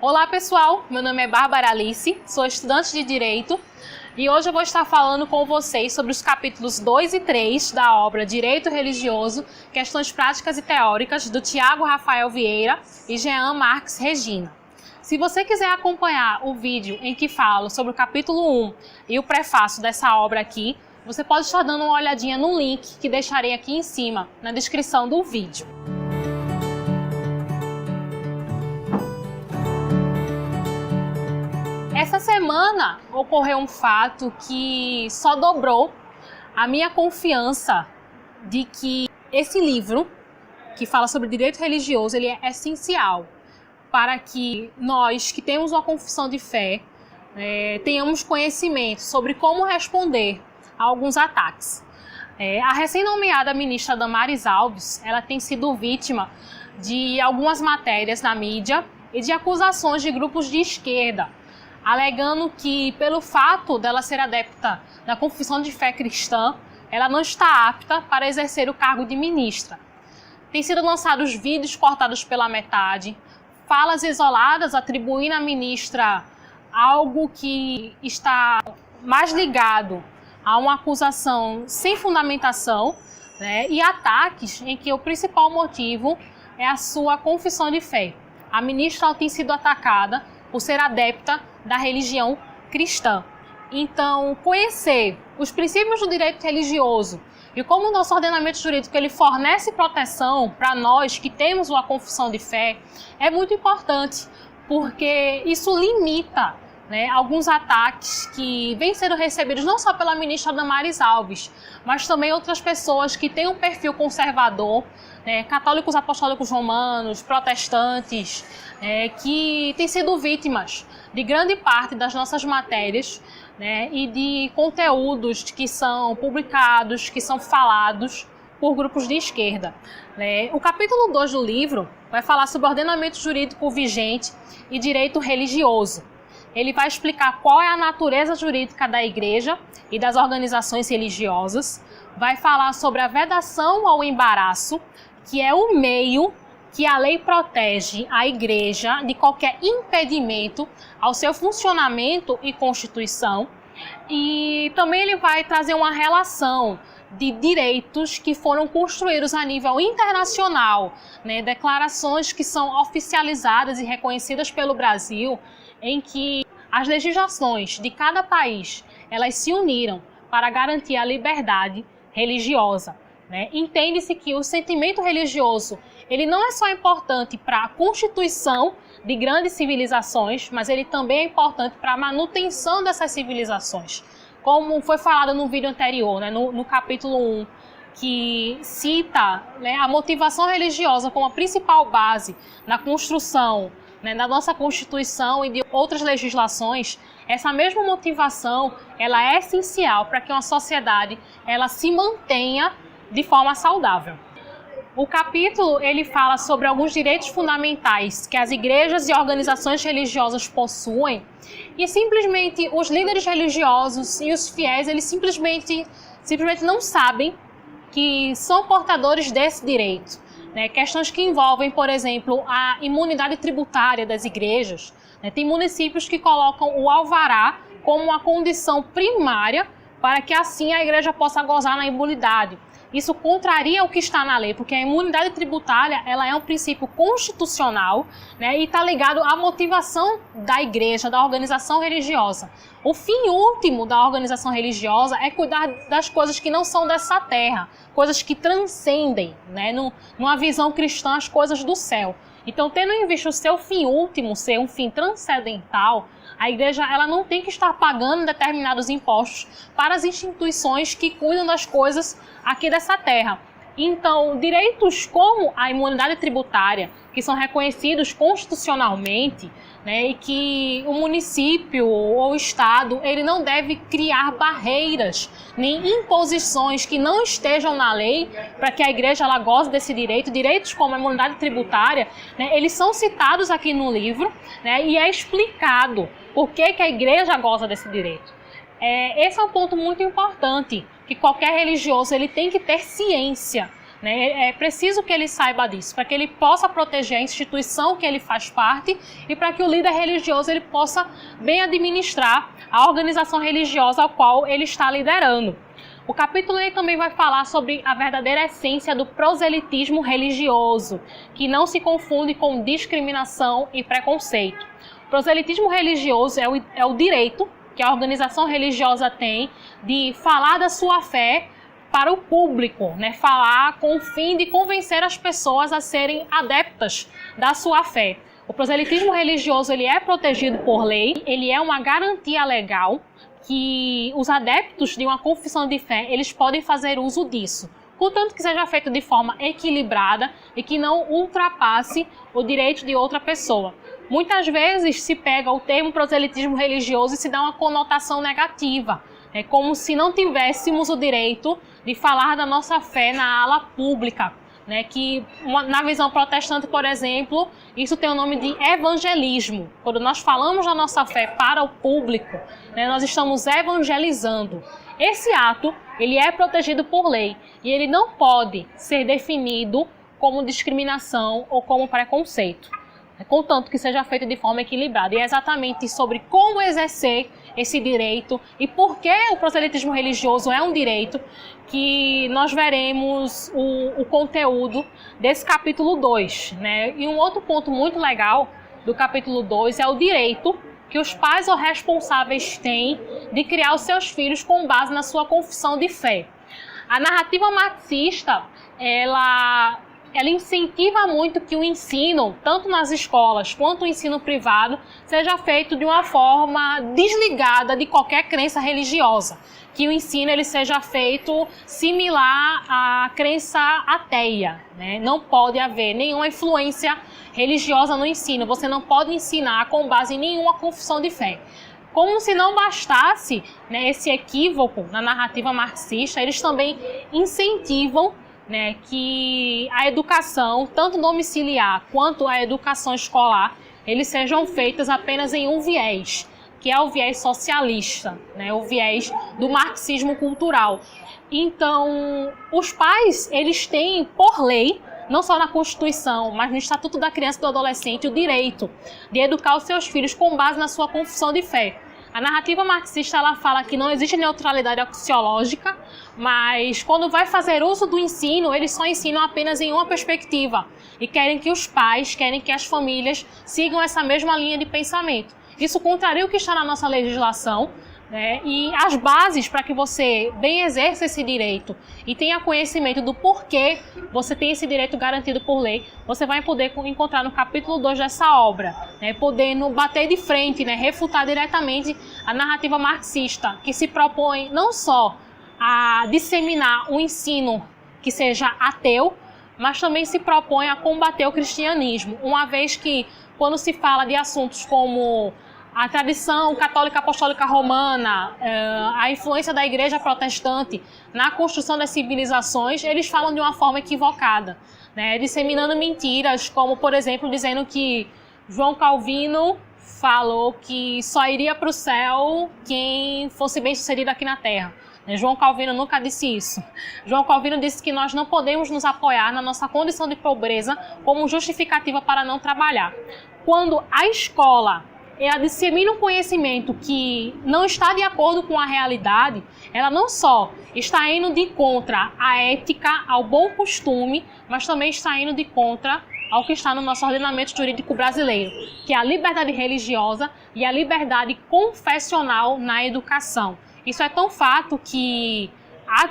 Olá pessoal, meu nome é Bárbara Alice, sou estudante de Direito e hoje eu vou estar falando com vocês sobre os capítulos 2 e 3 da obra Direito Religioso, Questões Práticas e Teóricas, do Tiago Rafael Vieira e Jean Marques Regina. Se você quiser acompanhar o vídeo em que falo sobre o capítulo 1 e o prefácio dessa obra aqui, você pode estar dando uma olhadinha no link que deixarei aqui em cima, na descrição do vídeo. Essa semana ocorreu um fato que só dobrou a minha confiança de que esse livro, que fala sobre direito religioso, ele é essencial para que nós, que temos uma confissão de fé, tenhamos conhecimento sobre como responder a alguns ataques. A recém-nomeada ministra Damares Alves, ela tem sido vítima de algumas matérias na mídia e de acusações de grupos de esquerda, alegando que, pelo fato dela ser adepta da confissão de fé cristã, ela não está apta para exercer o cargo de ministra. Tem sido lançados vídeos cortados pela metade, falas isoladas atribuindo à ministra algo que está mais ligado a uma acusação sem fundamentação, e ataques em que o principal motivo é a sua confissão de fé. A ministra tem sido atacada por ser adepta da religião cristã. Então, conhecer os princípios do direito religioso e como o nosso ordenamento jurídico ele fornece proteção para nós que temos uma confissão de fé é muito importante, porque isso limita alguns ataques que vêm sendo recebidos não só pela ministra Damares Alves, mas também outras pessoas que têm um perfil conservador, católicos apostólicos romanos, protestantes, que têm sido vítimas de grande parte das nossas matérias e de conteúdos que são publicados, que são falados por grupos de esquerda. O capítulo 2 do livro vai falar sobre ordenamento jurídico vigente e direito religioso. Ele vai explicar qual é a natureza jurídica da igreja e das organizações religiosas, vai falar sobre a vedação ao embaraço, que é o meio que a lei protege a igreja de qualquer impedimento ao seu funcionamento e constituição. E também ele vai trazer uma relação de direitos que foram construídos a nível internacional, declarações que são oficializadas e reconhecidas pelo Brasil, em que as legislações de cada país elas se uniram para garantir a liberdade religiosa. Entende-se que o sentimento religioso ele não é só importante para a constituição de grandes civilizações, mas ele também é importante para a manutenção dessas civilizações. Como foi falado no vídeo anterior, no capítulo 1, que cita a motivação religiosa como a principal base na construção da nossa Constituição e de outras legislações, essa mesma motivação ela é essencial para que uma sociedade ela se mantenha de forma saudável. O capítulo ele fala sobre alguns direitos fundamentais que as igrejas e organizações religiosas possuem e simplesmente os líderes religiosos e os fiéis eles simplesmente não sabem que são portadores desse direito. Questões que envolvem, por exemplo, a imunidade tributária das igrejas. Tem municípios que colocam o alvará como uma condição primária para que assim a igreja possa gozar na imunidade. Isso contraria o que está na lei, porque a imunidade tributária ela é um princípio constitucional e está ligado à motivação da igreja, da organização religiosa. O fim último da organização religiosa é cuidar das coisas que não são dessa terra, coisas que transcendem, numa visão cristã, as coisas do céu. Então, tendo em vista o seu fim último ser um fim transcendental, a igreja ela não tem que estar pagando determinados impostos para as instituições que cuidam das coisas aqui dessa terra. Então, direitos como a imunidade tributária, que são reconhecidos constitucionalmente, e que o município ou o Estado ele não deve criar barreiras nem imposições que não estejam na lei para que a igreja ela goze desse direito. Direitos como a imunidade tributária, eles são citados aqui no livro, e é explicado por que a igreja goza desse direito. Esse é um ponto muito importante, que qualquer religioso ele tem que ter ciência né? É preciso que ele saiba disso, para que ele possa proteger a instituição que ele faz parte e para que o líder religioso ele possa bem administrar a organização religiosa ao qual ele está liderando. O capítulo também vai falar sobre a verdadeira essência do proselitismo religioso, que não se confunde com discriminação e preconceito. O proselitismo religioso é o direito que a organização religiosa tem de falar da sua fé para o público, né? Falar com o fim de convencer as pessoas a serem adeptas da sua fé. O proselitismo religioso ele é protegido por lei, ele é uma garantia legal que os adeptos de uma confissão de fé eles podem fazer uso disso, contanto que seja feito de forma equilibrada e que não ultrapasse o direito de outra pessoa. Muitas vezes se pega o termo proselitismo religioso e se dá uma conotação negativa. É como se não tivéssemos o direito de falar da nossa fé na ala pública, né? Que na visão protestante, por exemplo, isso tem o nome de evangelismo. Quando nós falamos da nossa fé para o público, né, nós estamos evangelizando. Esse ato ele é protegido por lei e ele não pode ser definido como discriminação ou como preconceito, contanto que seja feito de forma equilibrada. E é exatamente sobre como exercer esse direito e por que o proselitismo religioso é um direito que nós veremos o conteúdo desse capítulo 2, né? E um outro ponto muito legal do capítulo 2 é o direito que os pais ou responsáveis têm de criar os seus filhos com base na sua confissão de fé. A narrativa marxista, ela incentiva muito que o ensino, tanto nas escolas quanto o ensino privado, seja feito de uma forma desligada de qualquer crença religiosa. Que o ensino ele seja feito similar à crença ateia, né? Não pode haver nenhuma influência religiosa no ensino. Você não pode ensinar com base em nenhuma confissão de fé. Como se não bastasse, né, esse equívoco na narrativa marxista, eles também incentivam, né, que a educação, tanto domiciliar quanto a educação escolar, eles sejam feitas apenas em um viés, que é o viés socialista, né, o viés do marxismo cultural. Então, os pais, eles têm, por lei, não só na Constituição, mas no Estatuto da Criança e do Adolescente, o direito de educar os seus filhos com base na sua confissão de fé. A narrativa marxista ela fala que não existe neutralidade axiológica, mas quando vai fazer uso do ensino, eles só ensinam apenas em uma perspectiva e querem que os pais, querem que as famílias sigam essa mesma linha de pensamento. Isso contraria o que está na nossa legislação, né? E as bases para que você bem exerça esse direito e tenha conhecimento do porquê você tem esse direito garantido por lei, você vai poder encontrar no capítulo 2 dessa obra, né? Podendo bater de frente, né? Refutar diretamente a narrativa marxista, que se propõe não só a disseminar um ensino que seja ateu, mas também se propõe a combater o cristianismo, uma vez que quando se fala de assuntos como a tradição católica apostólica romana, a influência da igreja protestante na construção das civilizações, eles falam de uma forma equivocada, né? Disseminando mentiras, como, por exemplo, dizendo que João Calvino falou que só iria para o céu quem fosse bem-sucedido aqui na Terra. João Calvino nunca disse isso. João Calvino disse que nós não podemos nos apoiar na nossa condição de pobreza como justificativa para não trabalhar. Quando a escola ela dissemina um conhecimento que não está de acordo com a realidade, ela não só está indo de contra a ética, ao bom costume, mas também está indo de contra ao que está no nosso ordenamento jurídico brasileiro, que é a liberdade religiosa e a liberdade confessional na educação. Isso é tão fato que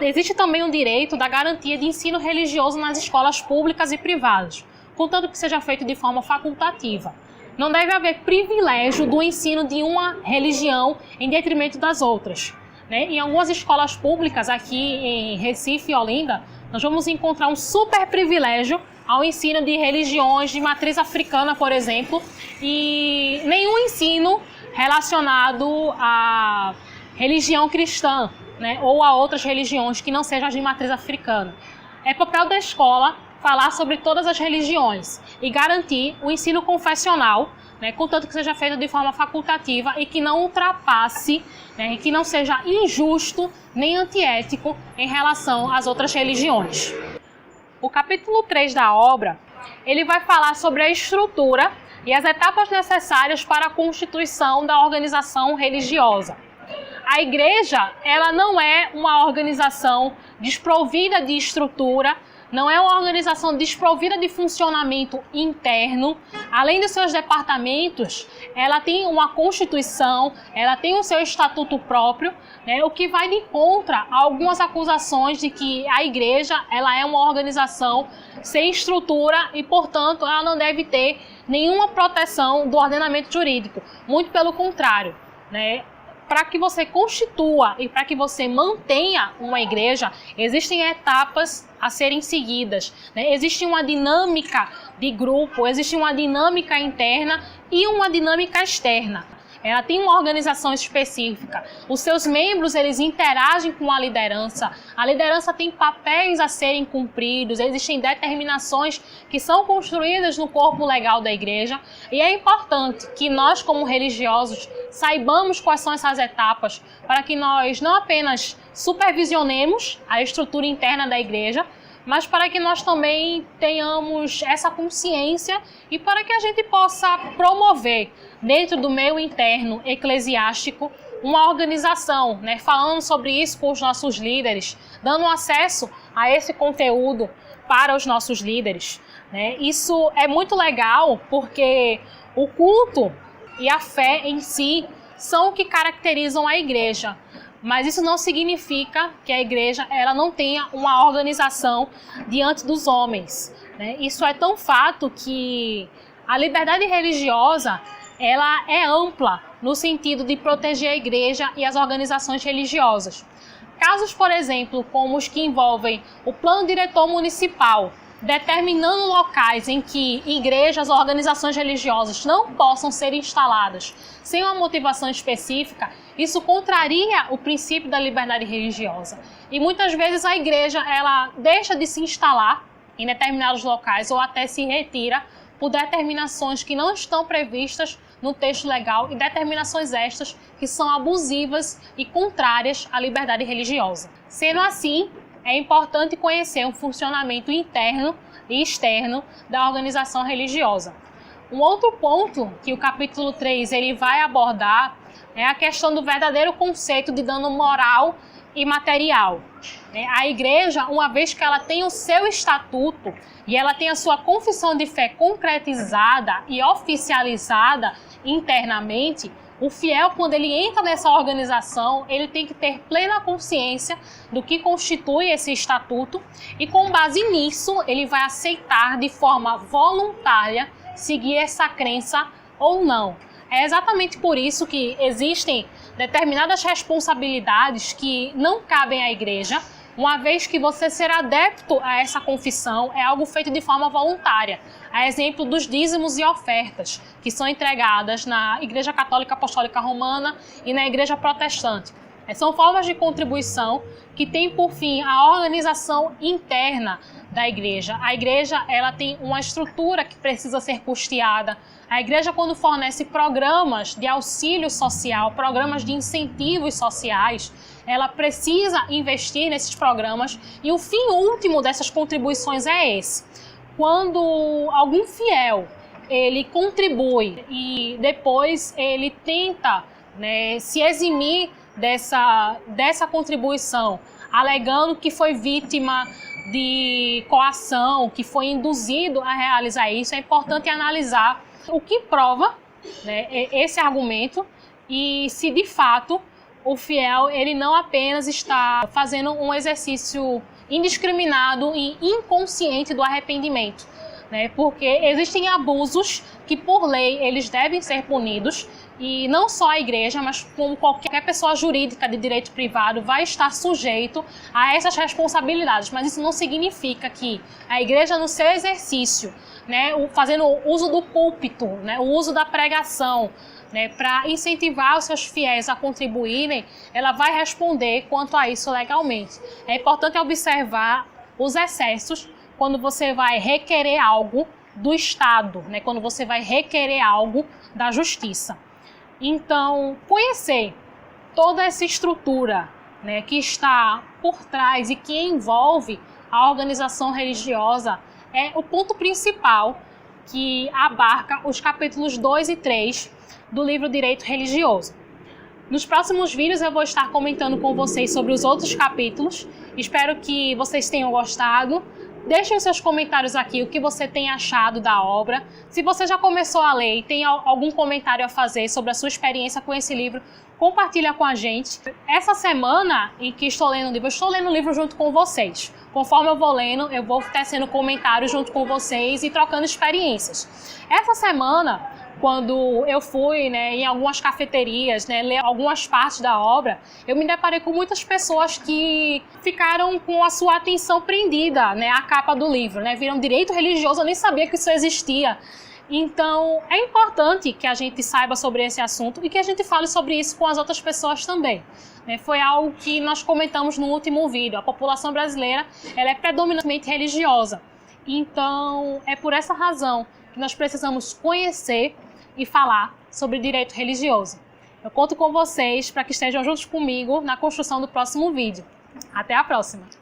existe também um direito da garantia de ensino religioso nas escolas públicas e privadas, contanto que seja feito de forma facultativa. Não deve haver privilégio do ensino de uma religião em detrimento das outras, né? Em algumas escolas públicas, aqui em Recife e Olinda, nós vamos encontrar um super privilégio ao ensino de religiões de matriz africana, por exemplo, e nenhum ensino relacionado à religião cristã, né? Ou a outras religiões que não sejam as de matriz africana. É papel da escola falar sobre todas as religiões e garantir o ensino confessional, né, contanto que seja feito de forma facultativa e que não ultrapasse, né, e que não seja injusto nem antiético em relação às outras religiões. O capítulo 3 da obra, ele vai falar sobre a estrutura e as etapas necessárias para a constituição da organização religiosa. A igreja, ela não é uma organização desprovida de estrutura, não é uma organização desprovida de funcionamento interno. Além dos seus departamentos, ela tem uma constituição, ela tem o seu estatuto próprio, né, o que vai de contra a algumas acusações de que a igreja ela é uma organização sem estrutura e, portanto, ela não deve ter nenhuma proteção do ordenamento jurídico. Muito pelo contrário, né? Para que você constitua e para que você mantenha uma igreja, existem etapas a serem seguidas, né? Existe uma dinâmica de grupo, existe uma dinâmica interna e uma dinâmica externa. Ela tem uma organização específica. Os seus membros, eles interagem com a liderança tem papéis a serem cumpridos, existem determinações que são construídas no corpo legal da igreja, e é importante que nós, como religiosos, saibamos quais são essas etapas, para que nós não apenas supervisionemos a estrutura interna da igreja, mas para que nós também tenhamos essa consciência e para que a gente possa promover dentro do meio interno eclesiástico uma organização, né? Falando sobre isso com os nossos líderes, dando acesso a esse conteúdo para os nossos líderes, né? Isso é muito legal porque o culto e a fé em si são o que caracterizam a igreja. Mas isso não significa que a igreja ela não tenha uma organização diante dos homens, né? Isso é tão fato que a liberdade religiosa ela é ampla no sentido de proteger a igreja e as organizações religiosas. Casos, por exemplo, como os que envolvem o plano diretor municipal, determinando locais em que igrejas ou organizações religiosas não possam ser instaladas sem uma motivação específica, isso contraria o princípio da liberdade religiosa. E muitas vezes a igreja ela deixa de se instalar em determinados locais ou até se retira por determinações que não estão previstas no texto legal e determinações estas que são abusivas e contrárias à liberdade religiosa. Sendo assim, é importante conhecer o funcionamento interno e externo da organização religiosa. Um outro ponto que o capítulo 3 ele vai abordar é a questão do verdadeiro conceito de dano moral e material. A igreja, uma vez que ela tem o seu estatuto e ela tem a sua confissão de fé concretizada e oficializada internamente, o fiel, quando ele entra nessa organização, ele tem que ter plena consciência do que constitui esse estatuto e, com base nisso, ele vai aceitar de forma voluntária seguir essa crença ou não. É exatamente por isso que existem determinadas responsabilidades que não cabem à igreja, uma vez que você ser adepto a essa confissão é algo feito de forma voluntária. A exemplo dos dízimos e ofertas, que são entregadas na Igreja Católica Apostólica Romana e na Igreja Protestante. São formas de contribuição que têm por fim a organização interna da igreja. A igreja ela tem uma estrutura que precisa ser custeada. A igreja, quando fornece programas de auxílio social, programas de incentivos sociais, ela precisa investir nesses programas e o fim último dessas contribuições é esse. Quando algum fiel ele contribui e depois ele tenta, né, se eximir dessa contribuição, alegando que foi vítima de coação, que foi induzido a realizar isso, é importante analisar o que prova, né, esse argumento e se de fato o fiel ele não apenas está fazendo um exercício indiscriminado e inconsciente do arrependimento, né, porque existem abusos que por lei eles devem ser punidos. E não só a igreja, mas como qualquer pessoa jurídica de direito privado vai estar sujeito a essas responsabilidades. Mas isso não significa que a igreja, no seu exercício, né, fazendo uso do púlpito, né, o uso da pregação, né, para incentivar os seus fiéis a contribuírem, ela vai responder quanto a isso legalmente. É importante observar os excessos quando você vai requerer algo do Estado, né, quando você vai requerer algo da Justiça. Então, conhecer toda essa estrutura, né, que está por trás e que envolve a organização religiosa é o ponto principal que abarca os capítulos 2 e 3 do livro Direito Religioso. Nos próximos vídeos eu vou estar comentando com vocês sobre os outros capítulos. Espero que vocês tenham gostado. Deixem os seus comentários aqui, o que você tem achado da obra. Se você já começou a ler e tem algum comentário a fazer sobre a sua experiência com esse livro, compartilha com a gente. Essa semana em que estou lendo o livro, eu estou lendo o livro junto com vocês. Conforme eu vou lendo, eu vou tecendo comentários junto com vocês e trocando experiências. Essa semana, quando eu fui em algumas cafeterias, ler algumas partes da obra, eu me deparei com muitas pessoas que ficaram com a sua atenção prendida à capa do livro. Viram direito religioso, eu nem sabia que isso existia. Então, é importante que a gente saiba sobre esse assunto e que a gente fale sobre isso com as outras pessoas também. Foi algo que nós comentamos no último vídeo. A população brasileira ela é predominantemente religiosa. Então, é por essa razão que nós precisamos conhecer e falar sobre direito religioso. Eu conto com vocês para que estejam juntos comigo na construção do próximo vídeo. Até a próxima!